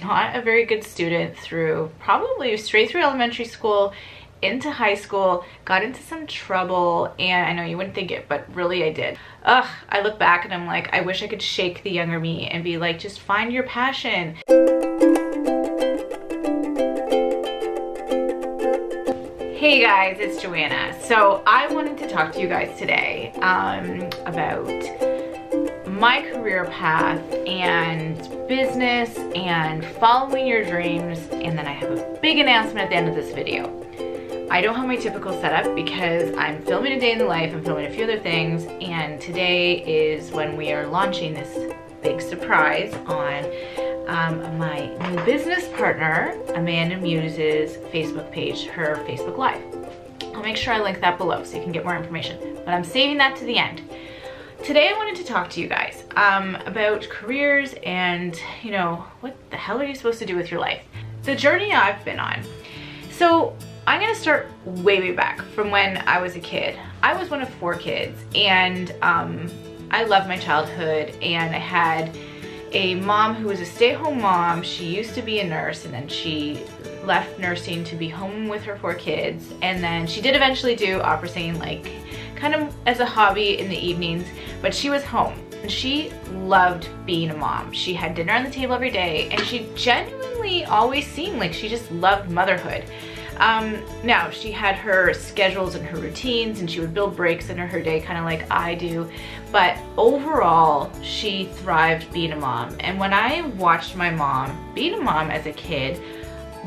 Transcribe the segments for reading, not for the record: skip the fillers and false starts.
not a very good student through probably straight through elementary school into high school, got into some trouble, and I know you wouldn't think it, but really I did. Ugh, I look back and I'm like, I wish I could shake the younger me and be like, just find your passion. Hey guys, it's Joanna. So I wanted to talk to you guys today about my career path and business and following your dreams, and then I have a big announcement at the end of this video. I don't have my typical setup because I'm filming a day in the life, I'm filming a few other things, and today is when we are launching this big surprise on my new business partner, Amanda Muse's Facebook page, her Facebook Live. I'll make sure I link that below so you can get more information, but I'm saving that to the end. Today I wanted to talk to you guys about careers and, you know, what the hell are you supposed to do with your life? The journey I've been on. So I'm gonna start way back from when I was a kid. I was one of 4 kids, and I loved my childhood, and I had a mom who was a stay-at-home mom. She used to be a nurse, and then she left nursing to be home with her 4 kids, and then she did eventually do opera singing, like kind of as a hobby in the evenings, but she was home and she loved being a mom. She had dinner on the table every day, and she genuinely always seemed like she just loved motherhood. Now she had her schedules and her routines, and she would build breaks in her day kind of like I do, but overall she thrived being a mom. And when I watched my mom being a mom as a kid,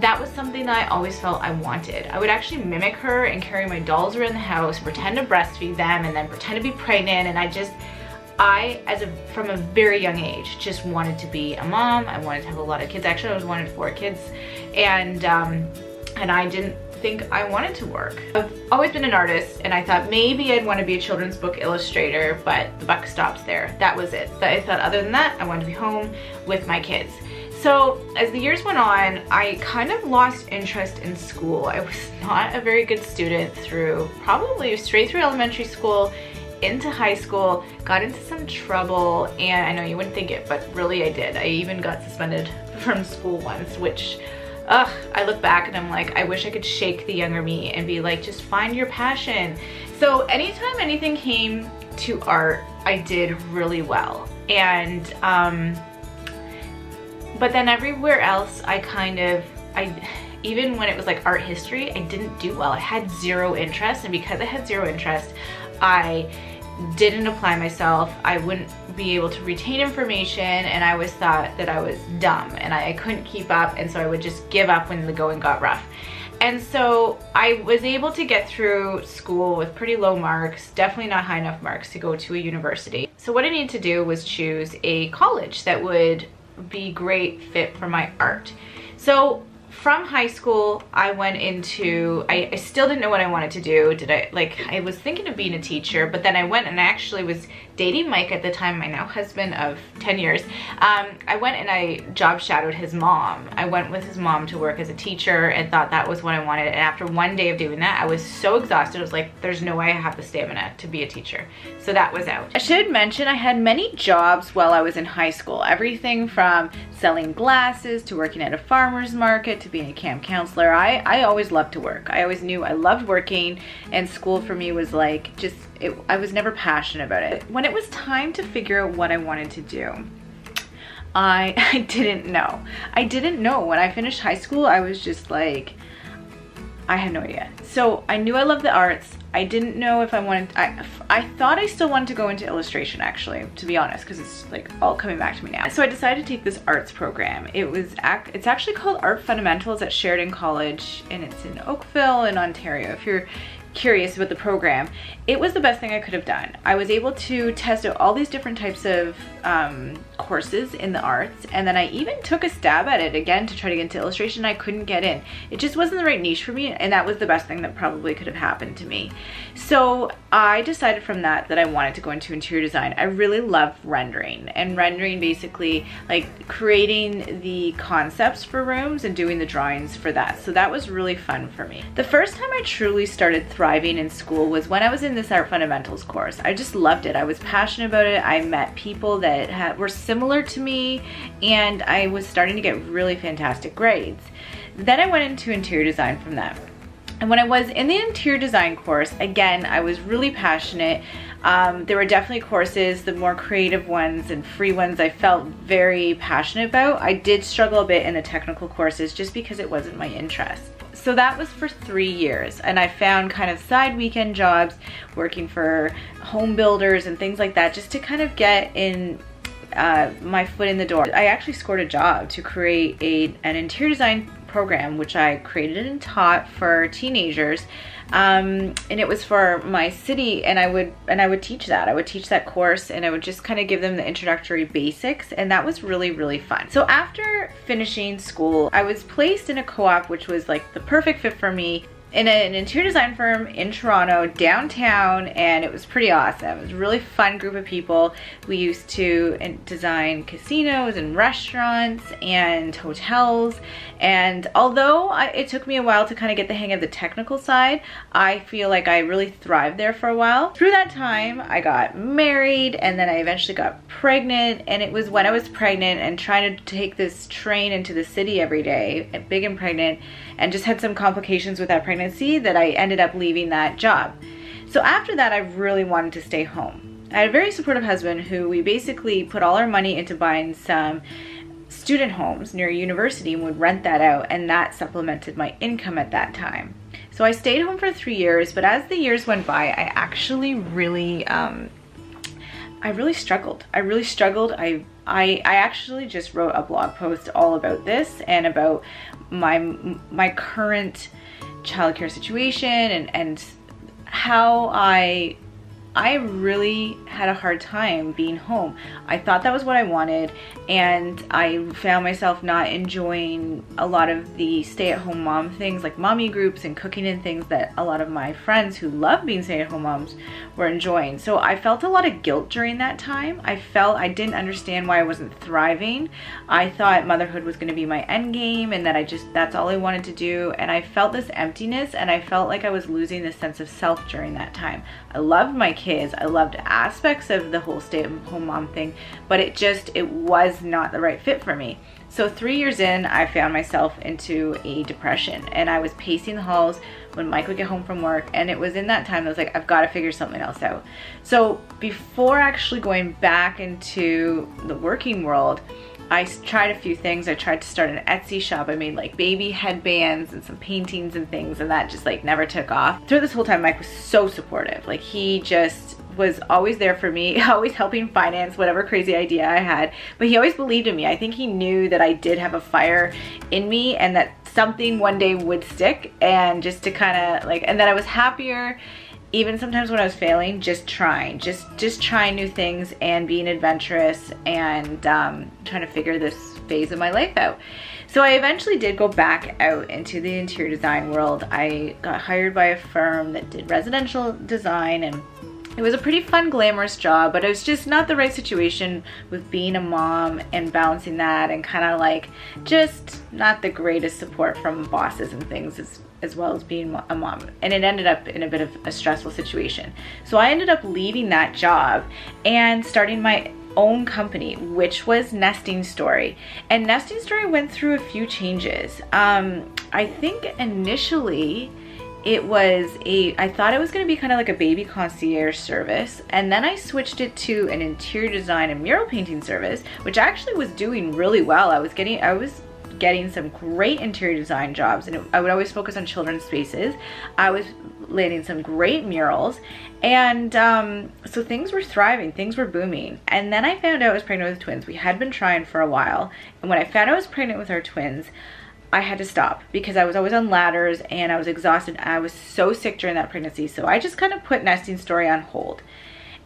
that was something that I always felt I wanted. I would actually mimic her and carry my dolls around the house, pretend to breastfeed them, and then pretend to be pregnant, and from a very young age, just wanted to be a mom. I wanted to have a lot of kids. Actually, I was one of 4 kids, and I didn't think I wanted to work. I've always been an artist, and I thought maybe I'd want to be a children's book illustrator, but the buck stops there. That was it. I thought other than that, I wanted to be home with my kids. So as the years went on, I kind of lost interest in school. I was not a very good student through probably straight through elementary school into high school, got into some trouble, and I know you wouldn't think it, but really I did. I even got suspended from school once, which I look back and I'm like, I wish I could shake the younger me and be like, just find your passion. So anytime anything came to art, I did really well. And but then everywhere else, even when it was like art history, I didn't do well. I had 0 interest, and because I had 0 interest, I didn't apply myself. I wouldn't be able to retain information, and I always thought that I was dumb and I couldn't keep up, and so I would just give up when the going got rough. And so I was able to get through school with pretty low marks, definitely not high enough marks to go to a university. So what I needed to do was choose a college that would be great fit for my art. So from high school, I went into, I still didn't know what I wanted to do. I was thinking of being a teacher, but then I went and I actually was dating Mike at the time, my now husband of 10 years. I went and I job shadowed his mom. I went with his mom to work as a teacher and thought that was what I wanted. And after one day of doing that, I was so exhausted. I was like, there's no way I have the stamina to be a teacher. So that was out. I should mention I had many jobs while I was in high school. Everything from selling glasses to working at a farmer's market to being a camp counselor. I always loved to work. I always knew I loved working, and school for me was like I was never passionate about it. When it was time to figure out what I wanted to do, I didn't know. I didn't know. When I finished high school, I was just like, I had no idea. So I knew I loved the arts. I didn't know if I wanted, I thought I still wanted to go into illustration, actually, to be honest, because it's like all coming back to me now. So I decided to take this arts program. It's actually called Art Fundamentals at Sheridan College, and it's in Oakville in Ontario. If you're curious about the program, it was the best thing I could have done. I was able to test out all these different types of courses in the arts, and then I even took a stab at it again to try to get into illustration. I couldn't get in. It just wasn't the right niche for me, and that was the best thing that probably could have happened to me. So I decided from that I wanted to go into interior design. I really love rendering, and rendering basically like creating the concepts for rooms and doing the drawings for that. So that was really fun for me. The first time I truly started thriving in school was when I was in this Art Fundamentals course. I just loved it. I was passionate about it. I met people that were similar to me, and I was starting to get really fantastic grades. Then I went into interior design from that. And when I was in the interior design course, again, I was really passionate. There were definitely courses, the more creative ones and free ones I felt very passionate about. I did struggle a bit in the technical courses just because it wasn't my interest. So that was for 3 years, and I found kind of side weekend jobs working for home builders and things like that just to kind of get in my foot in the door. I actually scored a job to create an interior design program, which I created and taught for teenagers, and it was for my city, and I would teach that. I would teach that course, and I would just kind of give them the introductory basics, and that was really, really fun. So after finishing school, I was placed in a co-op, which was like the perfect fit for me, in an interior design firm in Toronto, downtown, and it was pretty awesome. It was a really fun group of people. We used to design casinos and restaurants and hotels, and although it took me a while to kind of get the hang of the technical side, I feel like I really thrived there for a while. Through that time, I got married, and then I eventually got pregnant, and it was when I was pregnant and trying to take this train into the city every day, big and pregnant, and just had some complications with that pregnancy that I ended up leaving that job. So after that, I really wanted to stay home. I had a very supportive husband who we basically put all our money into buying some student homes near a university and would rent that out, and that supplemented my income at that time. So I stayed home for 3 years, but as the years went by, I actually really struggled. I actually just wrote a blog post all about this and about my current childcare situation and how I really had a hard time being home. I thought that was what I wanted, and I found myself not enjoying a lot of the stay-at-home mom things like mommy groups and cooking and things that a lot of my friends who love being stay-at-home moms were enjoying. So I felt a lot of guilt during that time. I felt I didn't understand why I wasn't thriving. I thought motherhood was going to be my end game, and that that's all I wanted to do, and I felt this emptiness, and I felt like I was losing the sense of self during that time. I loved my kids. I loved aspects of the whole stay-at-home mom thing, but it was not the right fit for me. So 3 years in, I found myself into a depression, and I was pacing the halls when Mike would get home from work, and it was in that time I was like, I've got to figure something else out. So before actually going back into the working world, I tried a few things. I tried to start an Etsy shop. I made like baby headbands and some paintings and things, and that just like never took off. Through this whole time, Mike was so supportive. Like, he just was always there for me, always helping finance whatever crazy idea I had, but he always believed in me. I think he knew that I did have a fire in me and that something one day would stick, and just to kind of like, and that I was happier even sometimes when I was failing, just trying new things and being adventurous and trying to figure this phase of my life out. So I eventually did go back out into the interior design world. I got hired by a firm that did residential design, and it was a pretty fun, glamorous job, but it was just not the right situation with being a mom and balancing that, and kind of like just not the greatest support from bosses and things as well as being a mom. And it ended up in a bit of a stressful situation. So I ended up leaving that job and starting my own company, which was Nesting Story. And Nesting Story went through a few changes. I think initially I thought it was going to be kind of like a baby concierge service, and then I switched it to an interior design and mural painting service, which actually was doing really well. I was getting some great interior design jobs, and I would always focus on children's spaces. I was landing some great murals, and so things were thriving, things were booming. And then I found out I was pregnant with twins. We had been trying for a while, and when I found out I was pregnant with our twins, I had to stop because I was always on ladders and I was exhausted. I was so sick during that pregnancy, so I just kind of put Nesting Story on hold.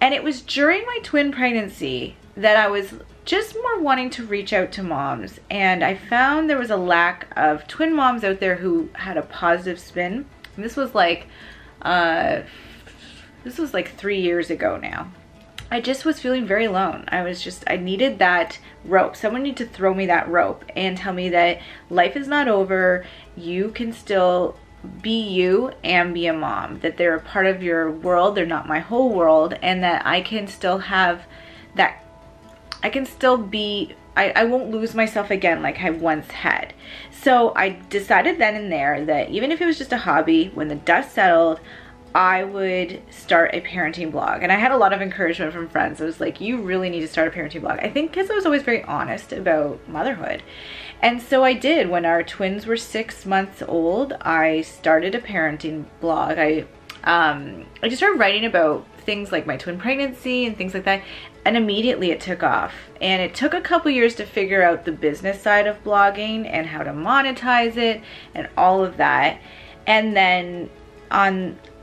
And it was during my twin pregnancy that I was just more wanting to reach out to moms, and I found there was a lack of twin moms out there who had a positive spin. And this was like 3 years ago now. I just was feeling very alone. I needed that rope. Someone needed to throw me that rope and tell me that life is not over. You can still be you and be a mom, that they're a part of your world. They're not my whole world, and that I can still have that I can still be, I won't lose myself again like I once had. So I decided then and there that even if it was just a hobby, when the dust settled, I would start a parenting blog. And I had a lot of encouragement from friends. It was like, you really need to start a parenting blog. I think because I was always very honest about motherhood. And so I did. When our twins were 6 months old, I started a parenting blog. I just started writing about things like my twin pregnancy and things like that. And immediately it took off. And it took a couple years to figure out the business side of blogging and how to monetize it and all of that. And then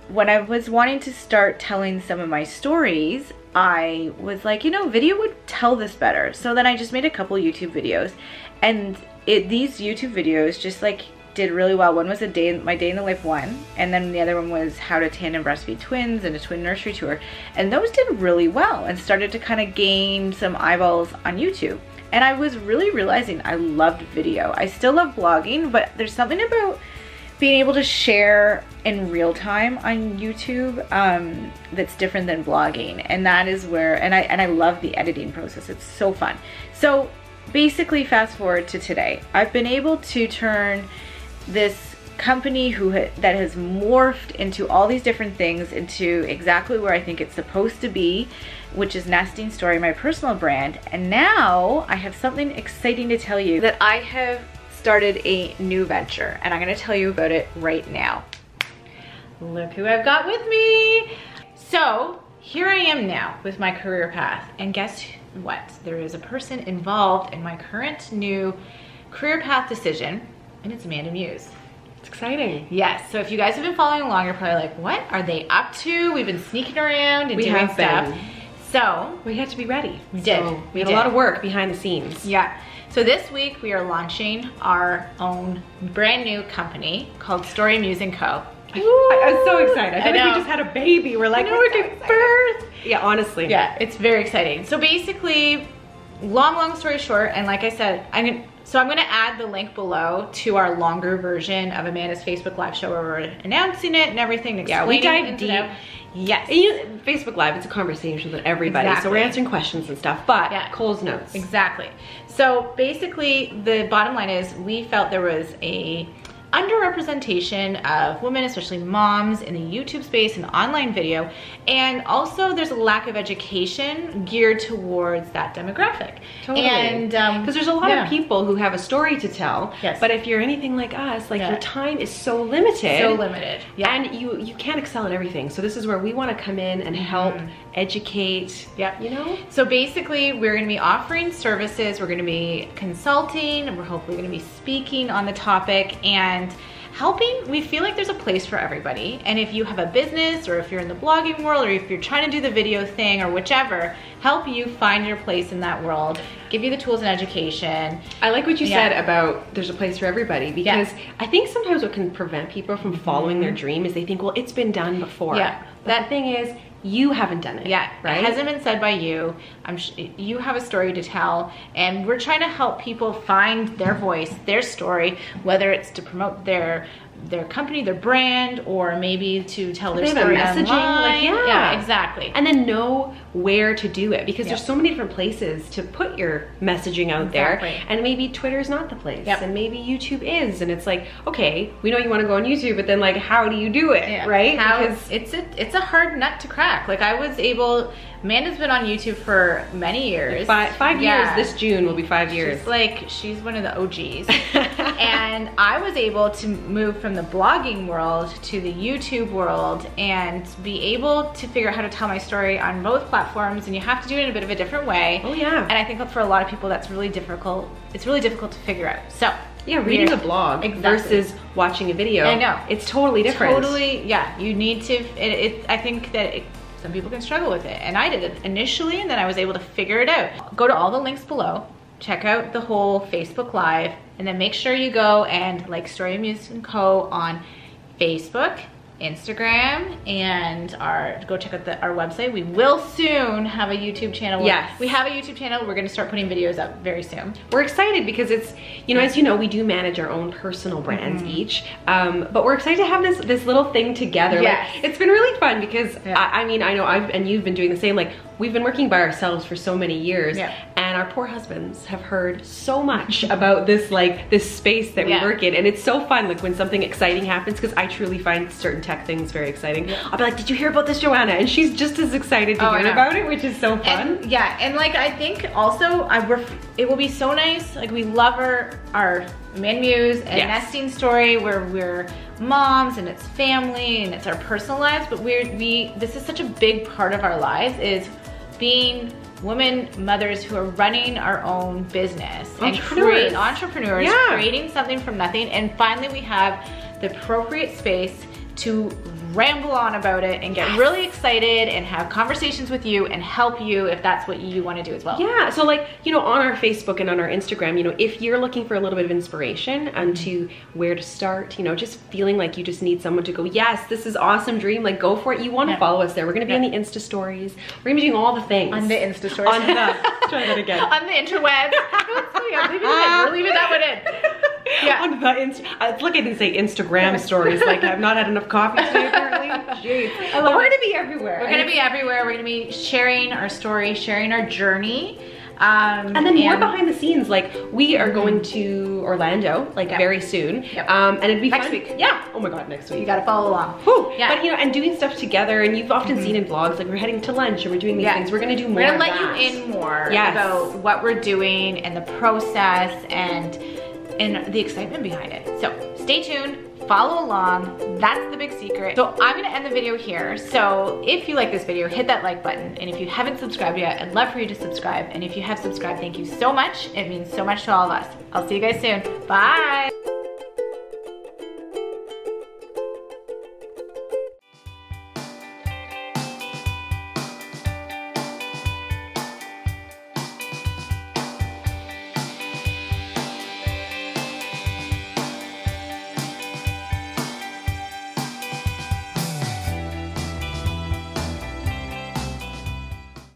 when I was wanting to start telling some of my stories, I was like, you know, video would tell this better. So then I just made a couple YouTube videos, and these YouTube videos just like did really well. One was my day in the life one, and then the other one was how to tandem breastfeed twins and a twin nursery tour. And those did really well and started to kind of gain some eyeballs on YouTube. And I was really realizing I loved video. I still love blogging, but there's something about being able to share in real time on YouTube that's different than blogging. And that is where, and I love the editing process. It's so fun. So basically, fast forward to today, I've been able to turn this company that has morphed into all these different things into exactly where I think it's supposed to be, which is Nesting Story, my personal brand. And now I have something exciting to tell you, that I have started a new venture, and I'm going to tell you about it right now. Look who I've got with me. So here I am now with my career path, and guess what? There is a person involved in my current new career path decision, and it's Amanda Muse. It's exciting. Yes, so if you guys have been following along, you're probably like, what are they up to? We've been sneaking around and doing stuff. So we had to be ready. We did. We had a lot of work behind the scenes. Yeah. So this week we are launching our own brand new company called Story Muse & Co. I was so excited. I feel like we just had a baby. We're like, we're giving birth. Yeah, honestly. Yeah, it's very exciting. So basically, long story short, and like I said, I'm gonna add the link below to our longer version of Amanda's Facebook Live show where we're announcing it and everything. Yeah, we dive deep. Yes. And Facebook Live, it's a conversation with everybody. Exactly. So we're answering questions and stuff, but Cole's notes. Exactly. So basically, the bottom line is we felt there was a underrepresentation of women, especially moms, in the YouTube space and online video, and also there's a lack of education geared towards that demographic. Totally. And because there's a lot of people who have a story to tell, but if you're anything like us, like your time is so limited. So limited. Yeah. And you can't excel at everything. So this is where we want to come in and help educate. Yeah. You know? So basically, we're going to be offering services, we're going to be consulting, and we're hopefully going to be speaking on the topic and helping. We feel like there's a place for everybody, and if you have a business, or if you're in the blogging world, or if you're trying to do the video thing, or whichever, help you find your place in that world, give you the tools and education. I like what you said about there's a place for everybody, because I think sometimes what can prevent people from following their dream is they think, well, it's been done before. Yeah. But the thing is, you haven't done it. Yeah, right? It hasn't been said by you. You have a story to tell, and we're trying to help people find their voice, their story, whether it's to promote their company, their brand, or maybe to tell their story messaging, online. Like, yeah, exactly. And then know where to do it, because there's so many different places to put your messaging out there, and maybe Twitter's not the place, and maybe YouTube is, and it's like, okay, we know you want to go on YouTube, but then like, how do you do it, right? Because it's a hard nut to crack. Like Amanda's been on YouTube for many years. Five years. This June will be 5 years. She's one of the OGs. And I was able to move from the blogging world to the YouTube world and be able to figure out how to tell my story on both platforms, and you have to do it in a bit of a different way. Oh yeah. And I think for a lot of people that's really difficult. It's really difficult to figure out. So yeah, reading a blog versus watching a video. I know. It's totally different. Totally, yeah. You need to, I think that some people can struggle with it. And I did it initially, and then I was able to figure it out. Go to all the links below, check out the whole Facebook Live, and then make sure you go and like Story Muse & Co. on Facebook, Instagram, and go check out our website. We will soon have a YouTube channel. Yes. We have a YouTube channel. We're gonna start putting videos up very soon. We're excited because it's, as you know, we do manage our own personal brands each, but we're excited to have this little thing together. Yes. Like, it's been really fun because I mean, I know you've been doing the same, like we've been working by ourselves for so many years, and our poor husbands have heard so much about this, like, this space that we work in, and it's so fun, like, when something exciting happens, because I truly find certain tech things very exciting. I'll be like, did you hear about this, Joanna? And she's just as excited to hear about it, which is so fun. And, and like, I think also, it will be so nice, like, we love our Man Muse and nesting story, where we're moms and it's family and it's our personal lives, but this is such a big part of our lives, is being women, mothers who are running our own business and entrepreneurs, creating something from nothing, and finally we have the appropriate space to ramble on about it and get really excited and have conversations with you and help you if that's what you want to do as well. Yeah, so like, you know, on our Facebook and on our Instagram, you know, if you're looking for a little bit of inspiration onto where to start, you know, just feeling like you just need someone to go, yes, this is awesome dream, like go for it. You want to follow us there. We're going to be on the Insta stories. We're going to be doing all the things. On the Insta stories. On the, try that again. On the interwebs. We're leaving that one in. Yeah. On the look at these say Instagram stories, like I've not had enough coffee today apparently. Jeez. We're going to be everywhere. We're going to be everywhere. We're going to be sharing our story, sharing our journey. And then more behind the scenes, like we are going to Orlando like very soon. And it'd be next week. Yeah. Oh my God, next week. You got to follow along. Whew. Yeah. But you know, and doing stuff together, and you've often seen in vlogs, like we're heading to lunch and we're doing these things. We're going to do more. We're going to let you in more about what we're doing and the process and the excitement behind it. So stay tuned, follow along. That's the big secret. So I'm gonna end the video here. So if you like this video, hit that like button. And if you haven't subscribed yet, I'd love for you to subscribe. And if you have subscribed, thank you so much. It means so much to all of us. I'll see you guys soon. Bye.